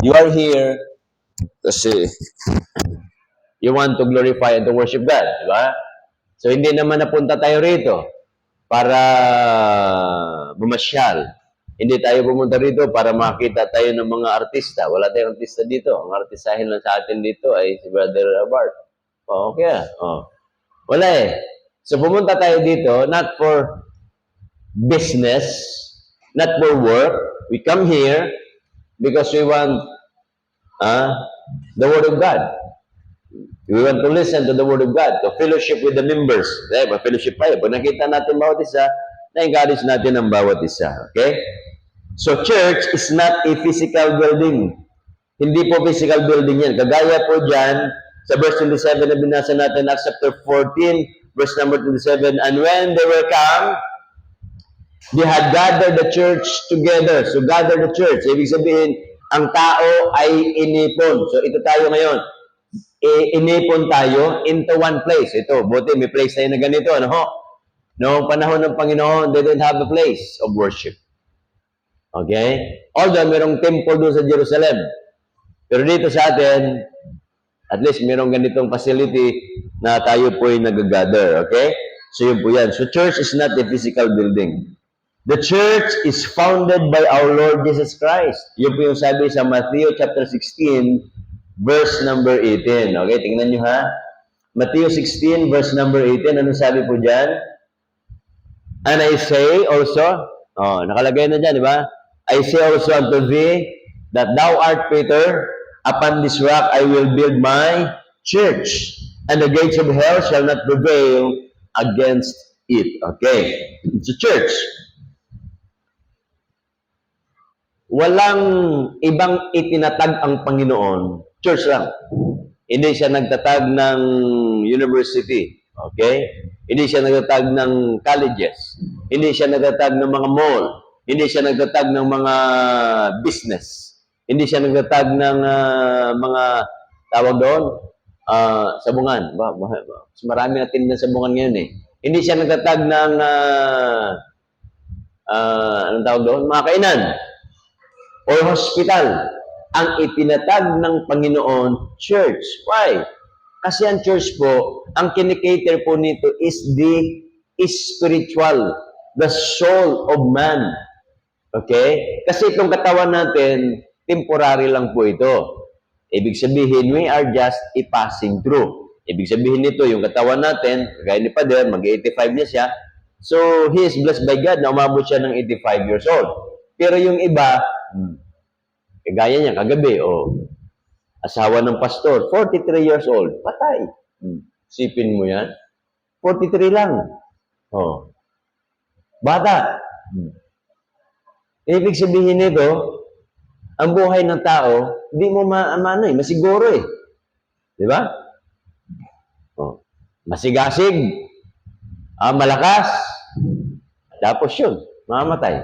You are here kasi you want to glorify and to worship God, di ba? So, hindi naman napunta tayo rito para bumasyal. Hindi tayo pumunta rito para makita tayo ng mga artista. Wala tayong artista dito. Ang artistahin lang sa atin dito ay si Brother Bart. Okay. Wala eh. So, pumunta tayo dito not for business, not for work. We come here because we want the Word of God. We want to listen to the Word of God, to fellowship with the members. Fellowship tayo. Pag nakita natin bawat isa, na-encourage natin ang bawat isa. Okay? So, church is not a physical building. Hindi po physical building yan. Kagaya po dyan, sa verse 27 na binasa natin, Acts chapter 14, verse number 27, and when they were come, they had gathered the church together. So, gather the church. Ibig sabihin, ang tao ay inipon. So, ito tayo ngayon. Inipon tayo into one place. Ito, buti may place tayo na ganito. Ano ho? Noong panahon ng Panginoon, they didn't have a place of worship. Okay? Although, mayroong temple doon sa Jerusalem. Pero dito sa atin, at least mayroong ganitong facility na tayo po ay nag-gather. Okay? So, yun po yan. So, church is not a physical building. The church is founded by our Lord Jesus Christ. Yun po yung sabi sa Matthew chapter 16, verse number 18. Okay, tingnan nyo ha. Matthew 16, verse number 18. Anong sabi po dyan? And I say also, nakalagay na dyan, di ba? I say also unto thee, that thou art Peter, upon this rock I will build my church, and the gates of hell shall not prevail against it. Okay, it's a church. Walang ibang itinatag ang Panginoon. Church lang. Hindi siya nagtatag ng university. Okay? Hindi siya nagtatag ng colleges. Hindi siya nagtatag ng mga mall. Hindi siya nagtatag ng mga business. Hindi siya nagtatag ng mga tawag doon, sabungan. Marami natin ng sabungan ngayon eh. Hindi siya nagtatag ng anong tawag doon? Mga kainan or hospital. Ang itinatag ng Panginoon, church. Why? Kasi ang church po, ang kinikater po nito is the spiritual, the soul of man. Okay? Kasi itong katawan natin, temporary lang po ito. Ibig sabihin, we are just a passing through. Ibig sabihin nito, yung katawan natin, kagaya ni Pader, mag-85 na siya. So, he is blessed by God na umabot siya ng 85 years old. Pero yung iba, kagaya niya, kagabi, asawa ng pastor, 43 years old, patay. Sipin mo yan. 43 lang. Bata. Ibig sabihin nito, ang buhay ng tao, hindi mo masiguro eh. Di ba? Masigasig. Malakas. Tapos yun, mamamatay.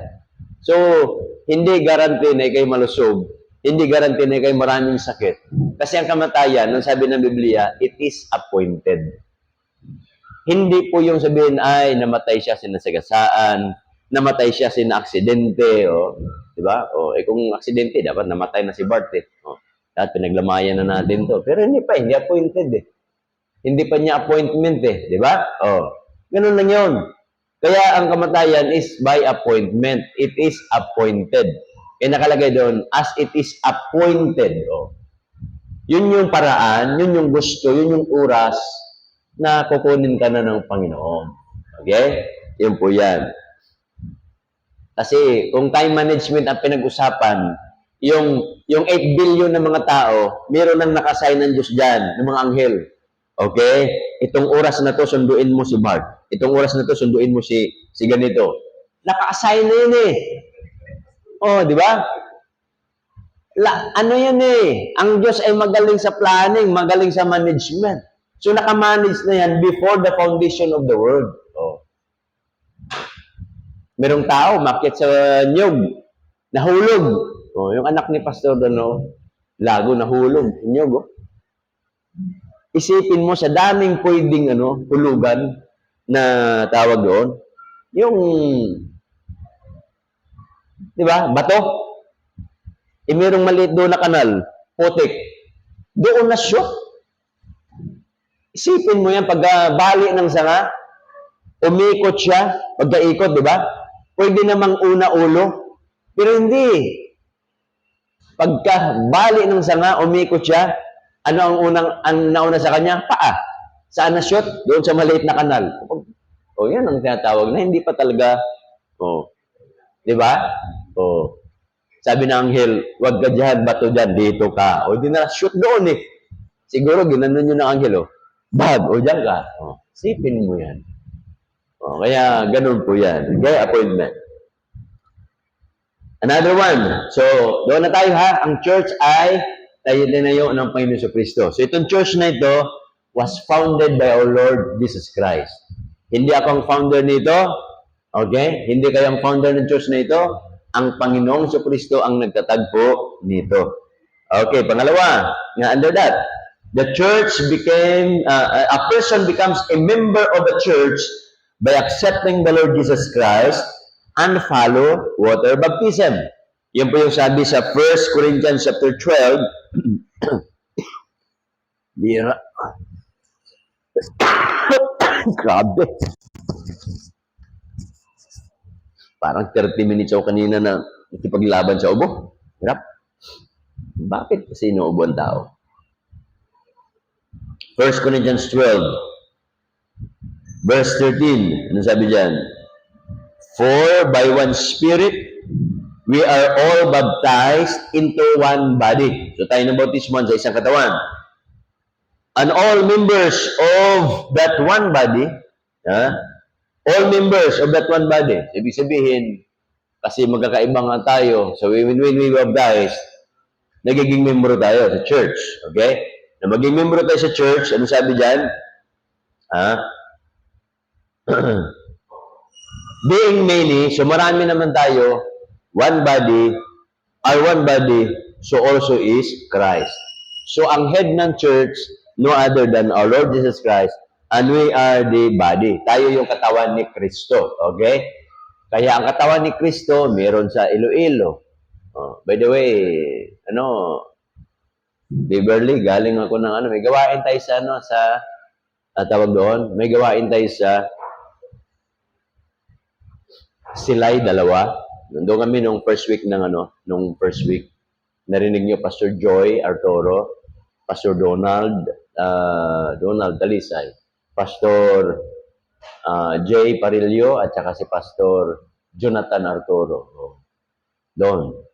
So, hindi guarantee na ikay malusog. Hindi guarantee na ikay maraming sakit. Kasi ang kamatayan, ang sabi ng Biblia, it is appointed. Hindi po yung sabihin ay namatay siya sinasagasaan, namatay siya aksidente, di ba? Kung aksidente, dapat namatay na si Bart eh. Dapat pinaglamayan na natin to. Pero hindi appointed eh. Hindi pa niya appointment eh, di ba? Ganun lang yun. Kaya ang kamatayan is by appointment. It is appointed. Kaya nakalagay doon, as it is appointed. Yun yung paraan, yun yung gusto, yun yung oras na kukunin ka na ng Panginoon. Okay? Yun po yan. Kasi kung time management ang pinag-usapan, yung 8 billion na mga tao, meron nang nakasign ng Diyos dyan, ng mga anghel. Okay? Itong oras na to, sunduin mo si Bart. Itong oras na to, sunduin mo si ganito. Naka-assign na yun eh. Di ba? Ano yan eh? Ang Diyos ay magaling sa planning, magaling sa management. So, naka-manage na yan before the foundation of the world. Merong tao, makyat sa nyug, nahulog. Yung anak ni Pastor doon, lago, nahulog. Nyug, Isipin mo sa daming pwedeng hulugan na tawag doon, yung, di ba, bato. merong maliit doon na kanal, putik. Doon na shoot. Isipin mo yan, pag bali ng sanga, umikot siya, pagkaikot, di ba? Pwede namang una ulo. Pero hindi. Pagka bali ng sanga, umikot siya, ano ang nauna sa kanya? Paa. Saan na shoot? Doon sa maliit na kanal. O yan ang tinatawag na hindi pa talaga, di ba? Sabi ng anghel, wag ka dyan, bato dyan, dito ka. O di na, shoot doon eh. Siguro, ginanon yun ng anghel, bag, o dyan ka. Sipin mo yan. Kaya, ganun po yan. Kaya, appointment. Another one. So, doon na tayo ha. Ang church ay tinayo ng Panginoon sa Kristo. So, itong church na ito was founded by our Lord Jesus Christ. Hindi ako ang founder nito. Okay? Hindi kayo ang founder ng church na ito. Ang Panginoong sa Kristo ang nagtatagpo nito. Okay, pangalawa, under that, the church became, a person becomes a member of the church by accepting the Lord Jesus Christ and follow water baptism. Yan po yung sabi sa 1 Corinthians chapter 12. Bira. Grabe. Parang 30 minutes ako kanina na nakipaglaban sa ubo. Hirap. Bakit kasi inuubo ang tao? 1 Corinthians 12, verse 13. Ano sabi dyan? For by one Spirit, we are all baptized into one body. So tayo ng bautismuhan sa isang katawan. And all members of that one body, all members of that one body. Ibig sabihin, kasi magkakaiba nga tayo. So when we baptize, nagiging membro tayo sa church. Okay? Na maging membro tayo sa church, ano sabi dyan? Being many, so marami naman tayo, one body, so also is Christ. So ang head ng church, no other than our Lord Jesus Christ, and we are the body. Tayo yung katawan ni Kristo. Okay? Kaya ang katawan ni Kristo, meron sa Iloilo. By the way, Beverly, galing ako ng may gawain tayo sa tawag doon, may gawain tayo sa Silay, 2. Nandun kami nung first week. Narinig niyo Pastor Joy Arturo, Pastor Donald Dalisay, Pastor Jay Parillo, at saka si Pastor Jonathan Arturo. Doon.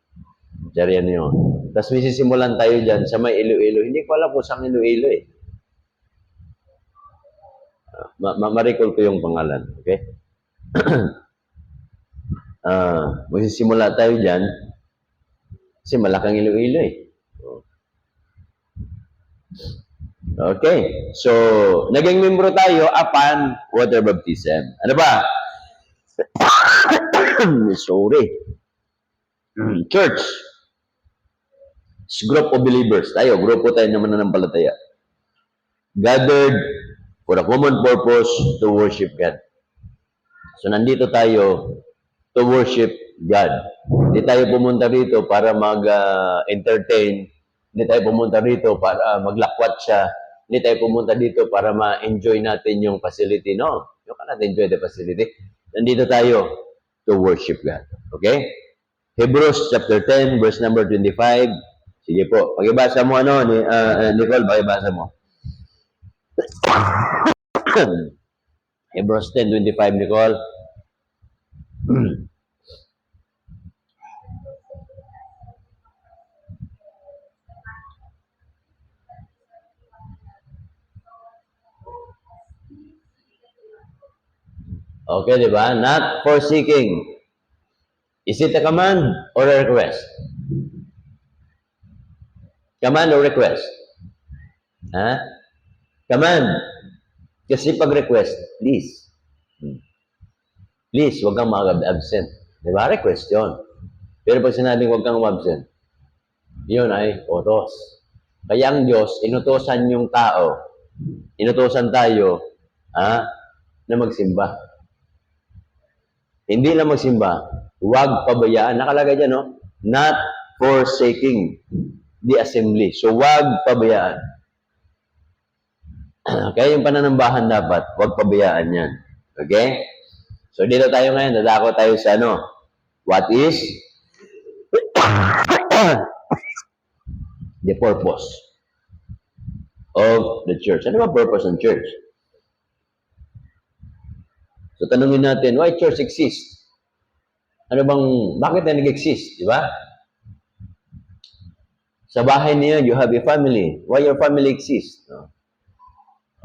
Diyan yun. Tapos may sisimulan tayo dyan sa may Iloilo. Hindi ko alam kung saan Iloilo eh. Ma-recall ko yung pangalan. Okay? Magsisimula tayo dyan kasi malaking Iloilo eh. Okay. So, naging membro tayo upon water baptism. Ano ba? Sorry. Church. Group of believers. Grupo tayo naman na nanampalataya. Gathered for a common purpose to worship God. So, nandito tayo to worship God. Hindi tayo pumunta rito para mag-entertain. Hindi tayo pumunta rito para maglakwat siya. Hindi tayo pumunta dito para ma-enjoy natin yung facility. No, you cannot enjoy the facility. Nandito tayo to worship God. Okay? Hebrews chapter 10, verse number 25. Sige po. Pakibasa mo Nicole, pakibasa mo. Hebrews 10:25, Nicole. Okay, di ba? Not forsaking. Is it a command or a request? Command or request? Command. Kasi pag request, please. Please, huwag kang mag-absent. Di ba? Request yun. Pero pag sinabing huwag kang mag-absent, yun ay utos. Kaya ang Diyos, inutosan yung tao. Inutosan tayo na magsimba. Hindi lang magsimba, huwag pabayaan. Nakalagay dyan, no? Not forsaking the assembly. So, wag pabayaan. Kaya yung pananambahan dapat, wag pabayaan yan. Okay? So, dito tayo ngayon, dadako tayo sa ano? What is the purpose of the church? Ano ba purpose ng church? So, tanungin natin, why church exists? Bakit na nag-exist? Di ba? Sa bahay niyo, you have a family. Why your family exists? No?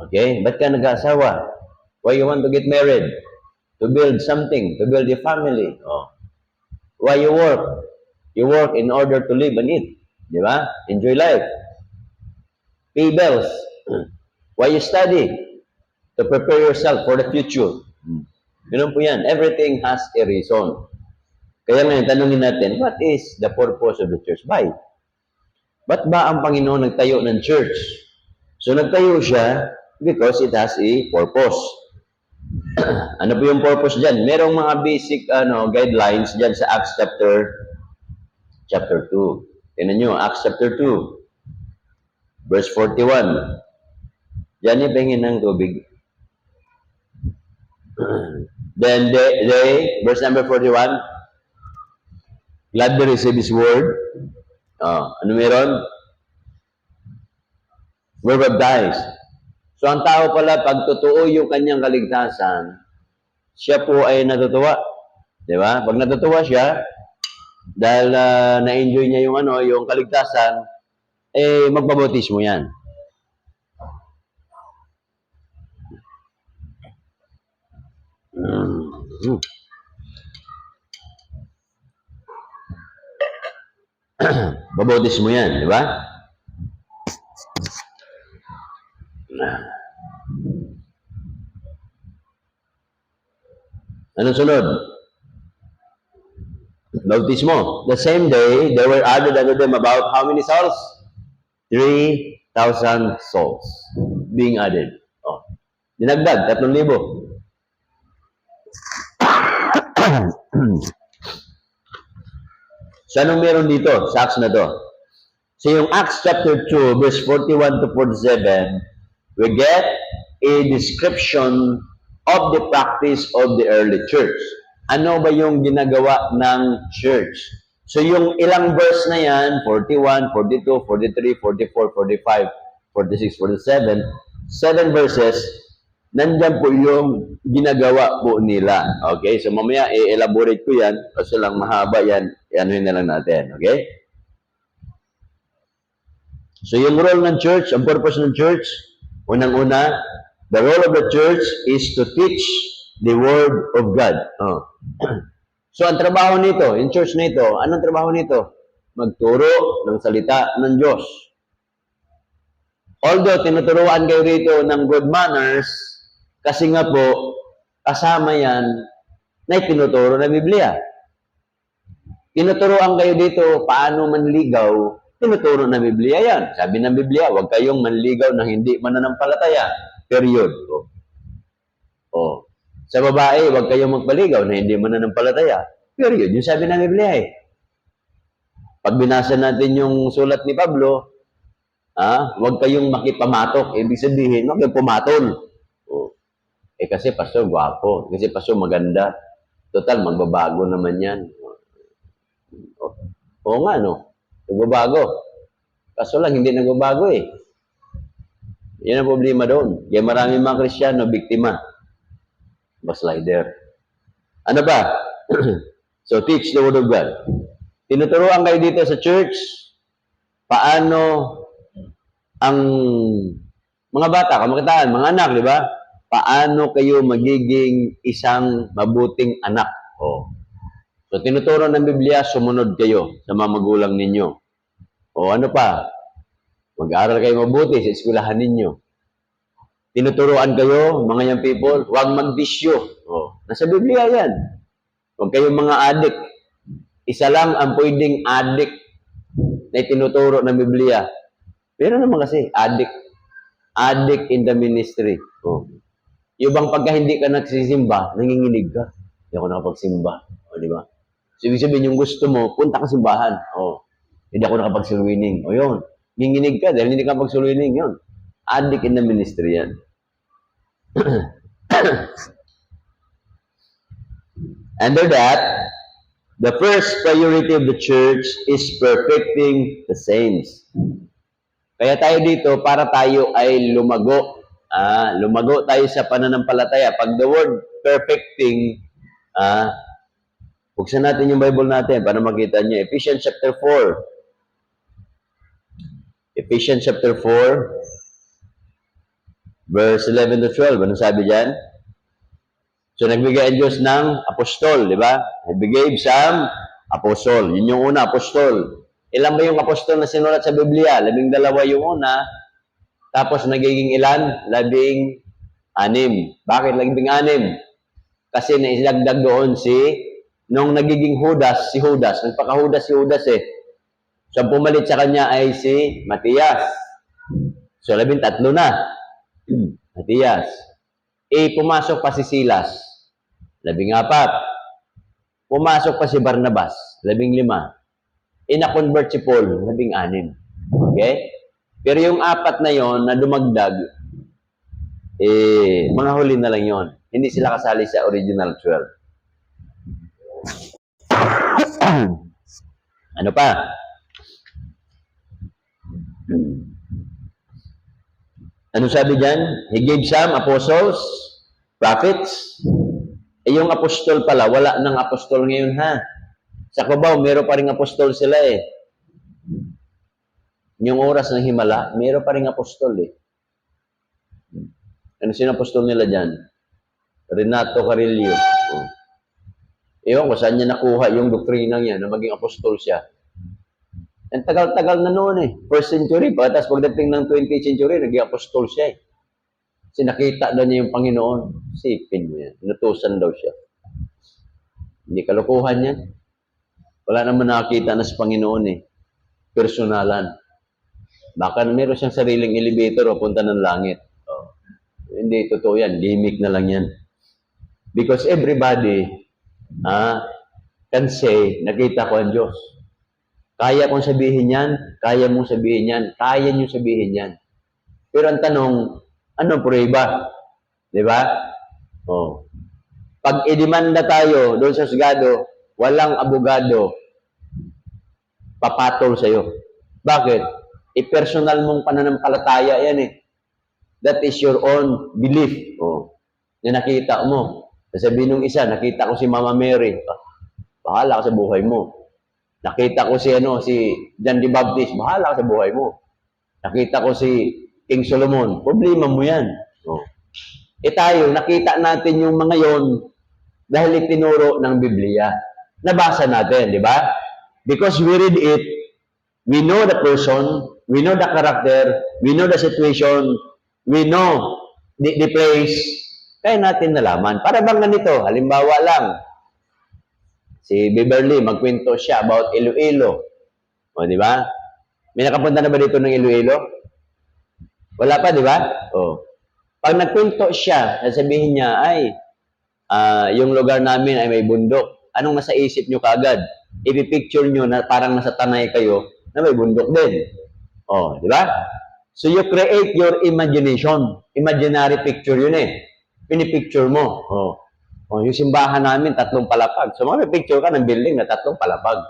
Okay? Ba't ka nag-asawa? Why you want to get married? To build something, to build a family. Oh. Why you work? You work in order to live and eat. Di ba? Enjoy life. Pay bills. Why you study? To prepare yourself for the future. Ganun po yan. Everything has a reason. Kaya ngayon, tanungin natin, what is the purpose of the church? Why? Ba't ba ang Panginoon nagtayo ng church? So, nagtayo siya because it has a purpose. Ano po yung purpose dyan? Merong mga basic guidelines dyan sa Acts chapter 2. Tingnan nyo, Acts chapter 2, verse 41. Diyan yung pahingin ng tubig. Then they, verse number 41, gladly receive His word. Ano meron? Were baptized. So, ang tao pala, pag totoo yung kanyang kaligtasan, siya po ay natutuwa. Di ba? Pag natutuwa siya, dahil na-enjoy niya yung kaligtasan, magbabotismo yan. Babotismo yan, di ba? Anong sunod? Bautismo. The same day, there were added unto them about how many souls? 3,000 souls being added. Dinagdag, 3,000. So, anong meron dito sa Acts na to? So, yung Acts chapter 2, verse 41 to 47, we get a description of the practice of the early church. Ano ba yung ginagawa ng church? So, yung ilang verse na yan, 41, 42, 43, 44, 45, 46, 47, 7 verses, nandyan po yung ginagawa po nila. Okay? So, mamaya, i-elaborate ko yan. Kasi lang mahaba yan. Ianuhin na lang natin. Okay? So, yung role ng church, ang purpose ng church, unang-una, the role of the church is to teach the Word of God. So, ang trabaho nito, yung church nito, anong trabaho nito? Magturo ng salita ng Diyos. Although, tinuturuan kayo rito ng good manners, kasi nga po, kasama yan na tinuturo ng Biblia. Tinuturuan kayo dito paano manligaw, tinuturo ng Biblia yan. Sabi ng Biblia, huwag kayong manligaw na hindi mananampalataya. Period. Sa babae, huwag kayong magpaligaw na hindi mananampalataya. Period. Yung sabi ng Biblia Pag binasa natin yung sulat ni Pablo, huwag kayong makipamatok. Ibig sabihin, huwag kayong pumatol. Kasi pastor, gwapo. Kasi pastor, maganda. Total, magbabago naman yan. Oo nga, no? Nagbabago. Kaso lang, hindi nagbabago Yan ang problema doon. Kaya maraming mga Kristiyano, biktima. Backslider. Ano ba? So, teach the Word of God. Tinuturuan kayo dito sa church, paano ang mga bata, kamakataan, mga anak, di ba? Paano kayo magiging isang mabuting anak? So, tinuturo ng Biblia, sumunod kayo sa mga magulang ninyo. Ano pa? Mag-aaral kayo mabuti sa eskwelahan ninyo. Tinuturuan kayo, mga young people, huwag magbisyo. Nasa Biblia yan. Huwag kayong mga adik. Isa lang ang pwedeng adik na tinuturo ng Biblia. Pero naman kasi, adik. Adik in the ministry. Yung bang pagka hindi ka nagsisimba, nanginginig ka. Hindi ako nakapagsimba. Di ba? So, ibig sabihin, yung gusto mo, punta ka simbahan. Hindi ako nakapag-soul-winning. O yun, nginginig ka dahil hindi ka pag-soul-winning. Yun. Addict in the ministry yan. Under that, the first priority of the church is perfecting the saints. Kaya tayo dito, para tayo ay lumago. Lumago tayo sa pananampalataya. Pag the word perfecting, buksan natin yung Bible natin para makita nyo. Ephesians chapter 4. Ephesians chapter 4, verse 11 to 12. Anong sabi dyan? So, nagbigay ang Diyos ng apostol, di ba? Nagbigay some apostol. Yun yung una, apostol. Ilan ba yung apostol na sinulat sa Biblia? 12 yung una. Tapos, nagiging ilan? 16. Bakit 16? Kasi nailagdag doon nung nagiging Judas, si Judas. Nagpaka-Judas si Judas eh. So, ang pumalit sa kanya ay si Matias. So, 13 na. Matias. Pumasok pa si Silas. 14. Pumasok pa si Barnabas. 15. Na-convert si Paul. 16. Okay? Pero yung 4 na yon na dumagdag, mga huli na lang yon. Hindi sila kasali sa original 12. Ano pa? Ano sabi dyan? He gave some apostles, prophets. Yung apostol pala, wala nang apostol ngayon ha. Sa Cubao, meron pa rin apostol sila eh. Yung oras ng himala, meron pa rin apostol eh. Ano sino apostol nila dyan? Renato Carillo. Ewan ko saan niya nakuha yung doktrina niya na maging apostol siya. Ang tagal-tagal na noon eh. First century pa. Tapos pagdating ng 20th century, naging apostol siya eh. Kasi nakita daw niya yung Panginoon. Sipin mo yan. Inutusan daw siya. Hindi kalokohan yan. Wala naman nakakita na sa Panginoon eh. Personalan. Baka meron siyang sariling elevator o punta ng langit. Hindi totoo yan. Gimmick na lang yan. Because everybody can say, nakita ko ang Diyos. Kaya kong sabihin yan, kaya mong sabihin yan, kaya niyo sabihin yan. Pero ang tanong, anong prueba? Di ba? Pag idemanda tayo doon sa husgado, walang abogado papatol sa'yo. Bakit? Personal mong pananampalataya yan eh. That is your own belief. Na nakita mo. Sasabihin nung isa, nakita ko si Mama Mary. Bahala ka sa buhay mo. Nakita ko si John the Baptist, bahala ka sa buhay mo. Nakita ko si King Solomon, problema mo yan. Tayo, nakita natin yung mga yon dahil itinuro ng Biblia. Nabasa natin, di ba? Because we read it, we know the person, we know the character, we know the situation, we know the place, kaya natin nalaman. Para bang ganito, halimbawa lang, si Beverly, magkwento siya about Iloilo. Di ba? May nakapunta na ba dito ng Iloilo? Wala pa, di ba? Pag nagkwento siya, sasabihin niya, yung lugar namin ay may bundok. Anong nasa isip nyo kaagad? Ipipicture nyo na parang nasa Tanay kayo na may bundok din. Di ba? So you create your imagination. Imaginary picture yun eh. Pinipicture mo. Yung simbahan namin, 3 palapag. So, may picture ka ng building na 3 palapag.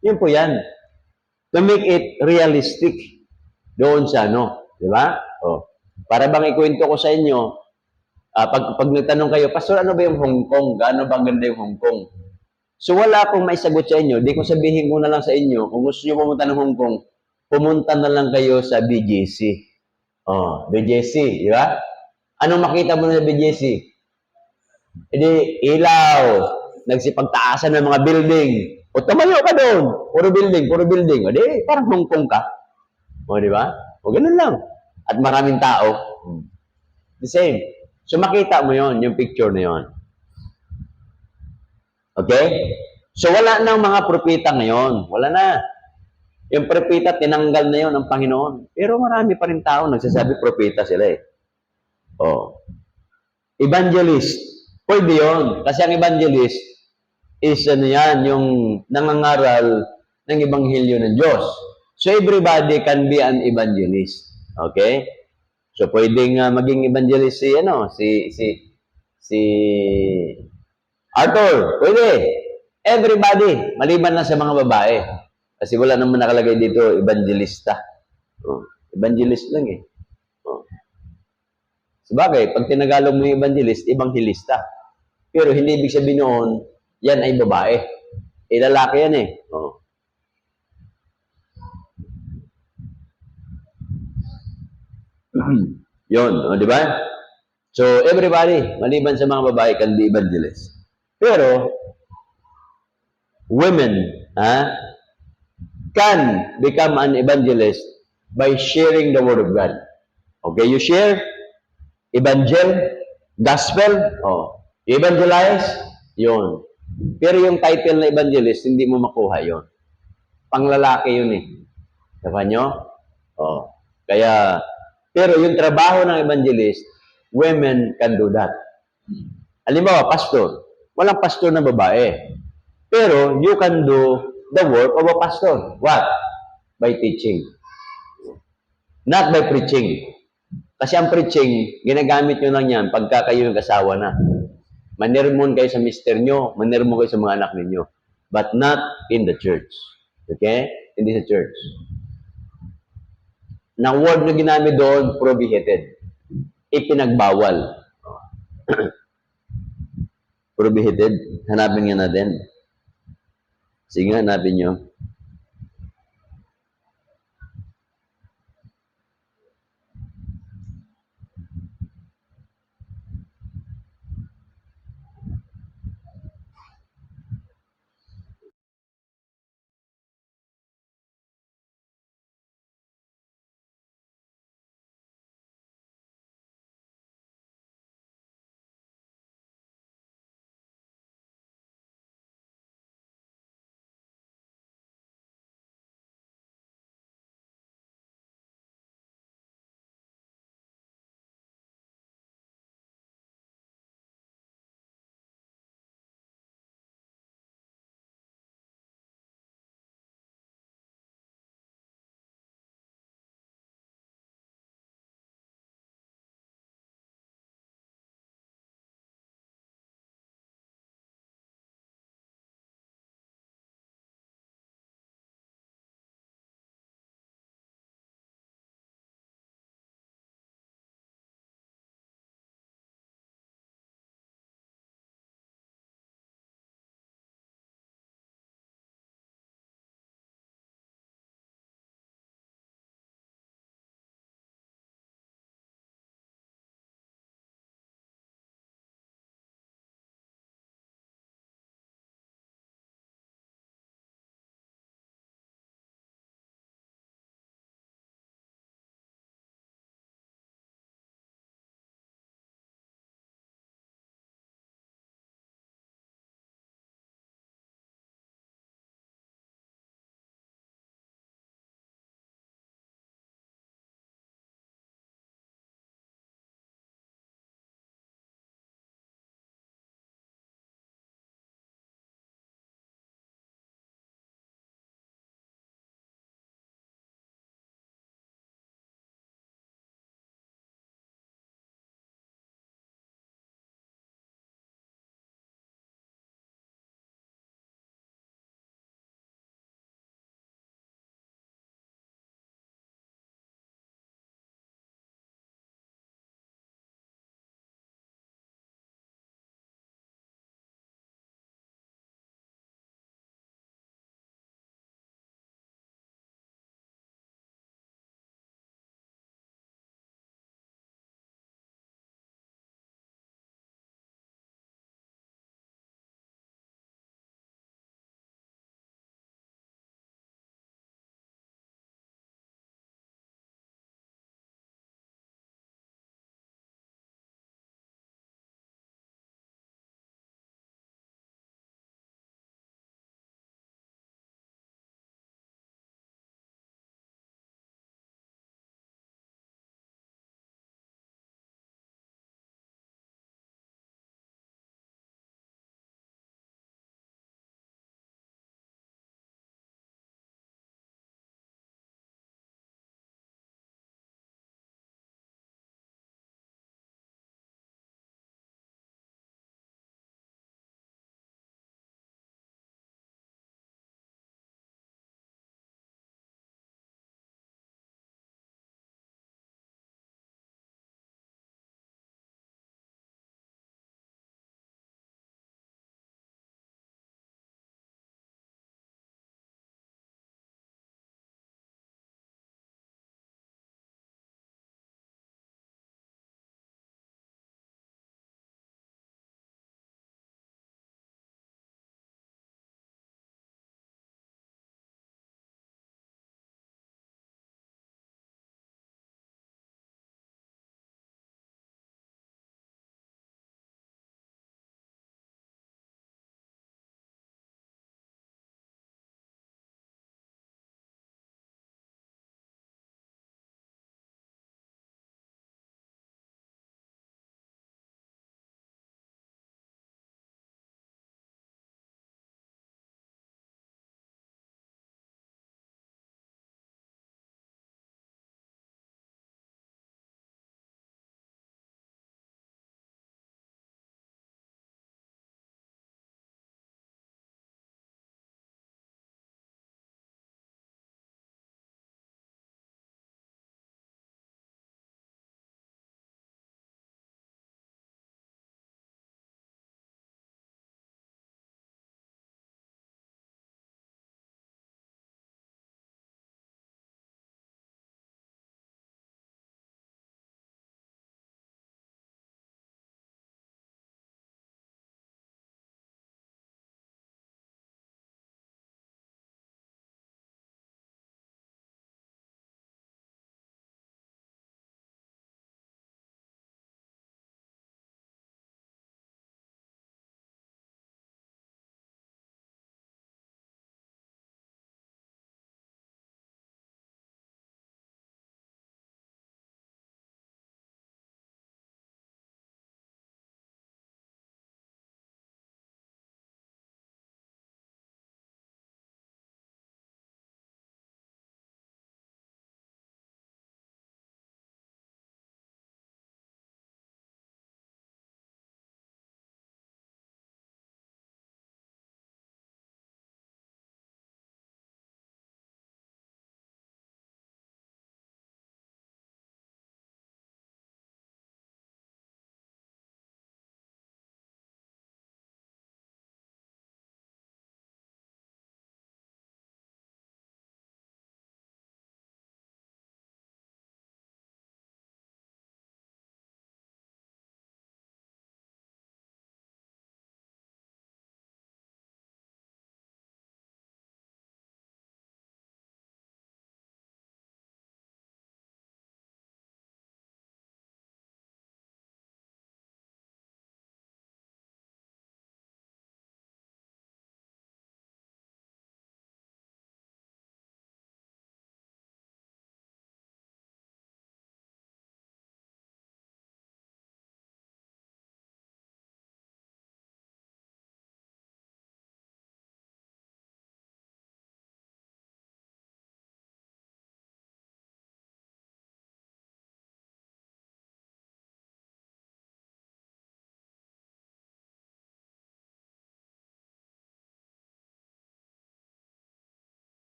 Yun po yan. To make it realistic doon sa Di ba? Para bang ikwento ko sa inyo, pag nagtanong kayo, Pastor, ano ba yung Hong Kong? Gaano bang ganda yung Hong Kong? So, wala akong maisagot sa inyo. Di ko sabihin ko na lang sa inyo, kung gusto nyo pumunta ng Hong Kong, pumunta na lang kayo sa BGC. BGC, di ba? Anong makita mo na sa BGC? Ilaw, nagsipagtaasan ng mga building. Tumayo ka doon. Puro building. Parang Hong Kong ka. Di ba? Ganun lang. At maraming tao. The same. So, makita mo yon yung picture na yon. Okay? So, wala nang mga propeta ngayon. Wala na. Yung propeta, tinanggal na yon ng Panginoon. Pero marami pa rin tao nagsasabi propeta sila eh. Evangelist. Pwede yun. Kasi ang evangelist is yung nangangaral ng Ebanghelyo ng Diyos. So everybody can be an evangelist. Okay? So pwedeng maging evangelist si Arthur, pwede. Everybody, maliban lang sa mga babae. Kasi wala naman nakalagay dito, evangelista. Oh, evangelist lang eh. Oh. Sabagay, pag tinagalog mo yung evangelist, evangelista. Pero hindi ibig sabihin noon, yan ay babae. Lalaki yan eh. Oh. Yun, di ba? So, everybody, maliban sa mga babae, can be evangelist. Pero, women, can become an evangelist by sharing the Word of God. Okay, you share, evangel, gospel, evangelize, yun. Pero yung title na evangelist, hindi mo makuha yun. Panglalaki yun eh. Diba nyo? Kaya, pero yung trabaho ng evangelist, women can do that. Halimbawa, pastor. Walang pastor na babae. Pero, you can do the work of a pastor. What? By teaching. Not by preaching. Kasi ang preaching, ginagamit nyo lang yan pagka kayo yung kasawa na. Manirmon kayo sa mister nyo, manirmon kayo sa mga anak ninyo. But not in the church. Okay? Hindi sa church. Na word na ginamit doon, prohibited. Ipinagbawal. Prohibited. Hanapin nga natin. Sige, hanapin nyo.